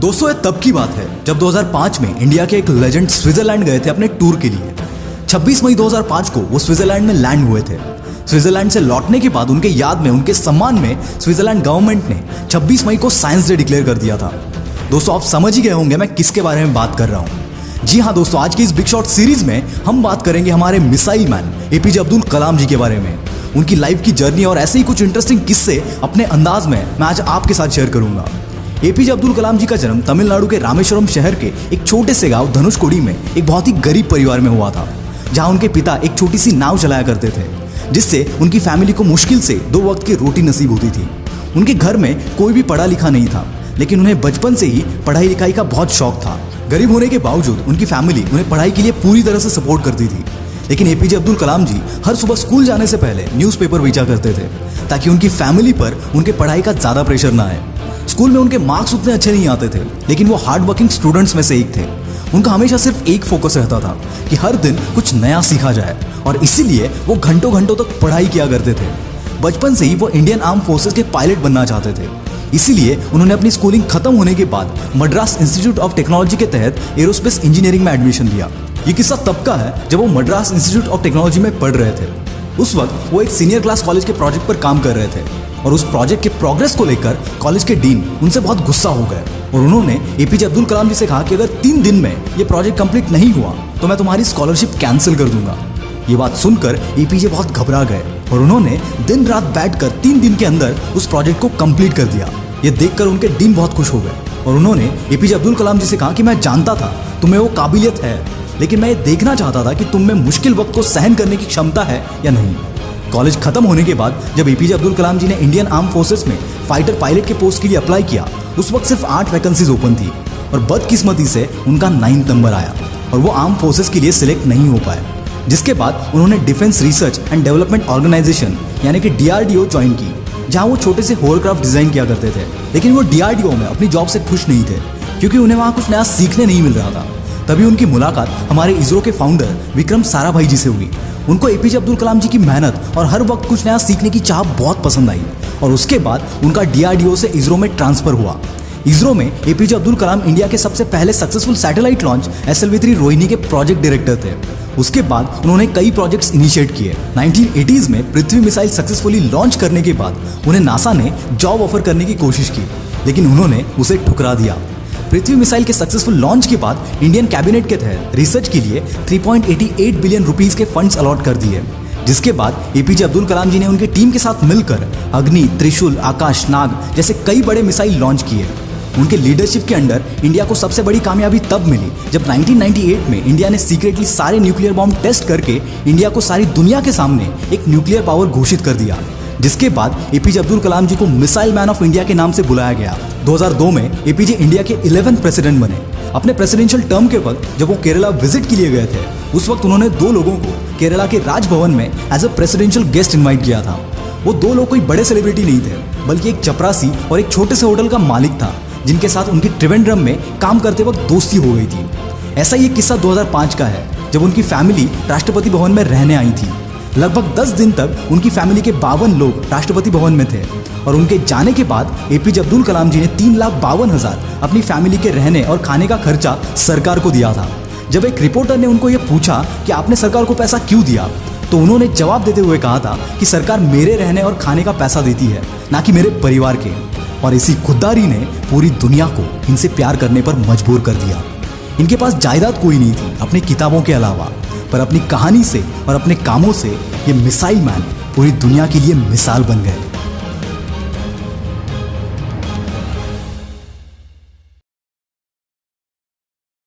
दोस्तों ये तब की बात है जब 2005 में इंडिया के एक लेजेंड स्विट्जरलैंड गए थे अपने टूर के लिए। 26 मई 2005 को वो स्विट्जरलैंड में लैंड हुए थे। स्विट्जरलैंड से लौटने के बाद उनके याद में, उनके सम्मान में स्विट्जरलैंड गवर्नमेंट ने 26 मई को साइंस डे डिक्लेयर कर दिया था। दोस्तों आप समझ ही गए होंगे मैं किसके बारे में बात कर रहा हूँ। जी हाँ दोस्तों, आज की इस बिग शॉट सीरीज में हम बात करेंगे हमारे missile man APJ Abdul Kalam जी के बारे में। उनकी लाइफ की जर्नी और ऐसे ही कुछ इंटरेस्टिंग किस्से अपने अंदाज में मैं आज आपके साथ शेयर करूंगा। एपीजे अब्दुल कलाम जी का जन्म तमिलनाडु के रामेश्वरम शहर के एक छोटे से गांव धनुषकोडी में एक बहुत ही गरीब परिवार में हुआ था, जहां उनके पिता एक छोटी सी नाव चलाया करते थे, जिससे उनकी फैमिली को मुश्किल से 2 वक्त की रोटी नसीब होती थी। उनके घर में कोई भी पढ़ा लिखा नहीं था, लेकिन उन्हें बचपन से ही पढ़ाई लिखाई का बहुत शौक था। गरीब होने के बावजूद उनकी फैमिली उन्हें पढ़ाई के लिए पूरी तरह से सपोर्ट करती थी। लेकिन एपीजे अब्दुल कलाम जी हर सुबह स्कूल जाने से पहले न्यूज़पेपर बेचा करते थे, ताकि उनकी फैमिली पर उनके पढ़ाई का ज़्यादा प्रेशर ना आए। स्कूल में उनके मार्क्स उतने अच्छे नहीं आते थे, लेकिन वो हार्ड वर्किंग स्टूडेंट्स में से एक थे। उनका हमेशा सिर्फ एक फोकस रहता था कि हर दिन कुछ नया सीखा जाए, और इसीलिए वो घंटों घंटों तक पढ़ाई किया करते थे। बचपन से ही वो इंडियन आर्म फोर्सेस के पायलट बनना चाहते थे, इसीलिए उन्होंने अपनी स्कूलिंग खत्म होने के बाद मद्रास इंस्टीट्यूट ऑफ टेक्नोलॉजी के तहत एरोस्पेस इंजीनियरिंग में एडमिशन लिया। ये किस्सा तब का है जब वो मद्रास इंस्टीट्यूट ऑफ टेक्नोलॉजी में पढ़ रहे थे। उस वक्त वो एक सीनियर क्लास कॉलेज के प्रोजेक्ट पर काम कर रहे थे, और उस प्रोजेक्ट के प्रोग्रेस को लेकर कॉलेज के डीन उनसे बहुत गुस्सा हो गए, और उन्होंने एपीजे अब्दुल कलाम जी से कहा कि अगर 3 दिन में ये प्रोजेक्ट कंप्लीट नहीं हुआ तो मैं तुम्हारी स्कॉलरशिप कैंसिल कर दूंगा। ये बात सुनकर एपीजे बहुत घबरा गए, और उन्होंने दिन रात बैठकर 3 दिन के अंदर उस प्रोजेक्ट को कंप्लीट कर दिया। ये देखकर उनके डीन बहुत खुश हो गए, और उन्होंने एपीजे अब्दुल कलाम जी से कहा कि मैं जानता था तुम्हें वो काबिलियत है, लेकिन मैं ये देखना चाहता था कि तुम में मुश्किल वक्त को सहन करने की क्षमता है या नहीं। कॉलेज खत्म होने के बाद जब एपीजे अब्दुल कलाम जी ने इंडियन आर्म फोर्सेस में फाइटर पायलट के पोस्ट के लिए अप्लाई किया, उस वक्त सिर्फ 8 वैकेंसीज ओपन थी, और बदकिस्मती से उनका 9 नंबर आया और वो आर्म फोर्सेस के लिए सिलेक्ट नहीं हो पाए। जिसके बाद उन्होंने defence research and development organisation यानी कि डीआरडीओ ज्वाइन की, जहाँ वो छोटे से होवरक्राफ्ट डिजाइन किया करते थे। लेकिन वो डीआरडीओ में अपनी जॉब से खुश नहीं थे, क्योंकि उन्हें वहाँ कुछ नया सीखने नहीं मिल रहा था। तभी उनकी मुलाकात हमारे इसरो के फाउंडर विक्रम साराभाई जी से हुई। उनको एपीजे अब्दुल कलाम जी की मेहनत और हर वक्त कुछ नया सीखने की चाह बहुत पसंद आई, और उसके बाद उनका डीआरडीओ से इसरो में ट्रांसफर हुआ। इसरो में एपीजे अब्दुल कलाम इंडिया के सबसे पहले successful satellite launch SLV-3 Rohini के प्रोजेक्ट डायरेक्टर थे। उसके बाद उन्होंने कई प्रोजेक्ट्स इनिशिएट किए। 1980s में पृथ्वी मिसाइल सक्सेसफुली लॉन्च करने के बाद उन्हें नासा ने जॉब ऑफर करने की कोशिश की, लेकिन उन्होंने उसे ठुकरा दिया। पृथ्वी मिसाइल के सक्सेसफुल लॉन्च के बाद इंडियन कैबिनेट के तहत रिसर्च के लिए 3.88 बिलियन रुपीस के फंड्स अलॉट कर दिए। जिसके बाद एपीजे अब्दुल कलाम जी ने उनकी टीम के साथ मिलकर अग्नि, त्रिशूल, आकाश, नाग जैसे कई बड़े मिसाइल लॉन्च किए। उनके लीडरशिप के अंडर इंडिया को सबसे बड़ी कामयाबी तब मिली जब 1998 में इंडिया ने सीक्रेटली सारे न्यूक्लियर बॉम्ब टेस्ट करके इंडिया को सारी दुनिया के सामने एक न्यूक्लियर पावर घोषित कर दिया। जिसके बाद एपीजे अब्दुल कलाम जी को मिसाइल मैन ऑफ इंडिया के नाम से बुलाया गया। 2002 में एपीजे इंडिया के 11th प्रेसिडेंट बने। अपने प्रेसिडेंशियल टर्म के वक्त जब वो केरला विजिट के लिए गए थे, उस वक्त उन्होंने 2 लोगों को केरला के राजभवन में as a presidential guest invite किया था। वो 2 लोग कोई बड़े सेलिब्रिटी नहीं थे, बल्कि एक चपरासी और एक छोटे से होटल का मालिक था, जिनके साथ उनकी त्रिवेंद्रम में काम करते वक्त दोस्ती हो गई थी। ऐसा ही एक किस्सा 2005 का है, जब उनकी फैमिली राष्ट्रपति भवन में रहने आई थी। लगभग 10 दिन तक उनकी फैमिली के 52 लोग राष्ट्रपति भवन में थे, और उनके जाने के बाद एपीजे अब्दुल कलाम जी ने 3,52,000 अपनी फैमिली के रहने और खाने का खर्चा सरकार को दिया था। जब एक रिपोर्टर ने उनको ये पूछा कि आपने सरकार को पैसा क्यों दिया, तो उन्होंने जवाब देते हुए कहा था कि सरकार मेरे रहने और खाने का पैसा देती है, ना कि मेरे परिवार के। और इसी खुददारी ने पूरी दुनिया को इनसे प्यार करने पर मजबूर कर दिया। इनके पास जायदाद कोई नहीं थी अपनी किताबों के अलावा, पर अपनी कहानी से और अपने कामों से ये मिसाइल मैन पूरी दुनिया के लिए मिसाल बन गए।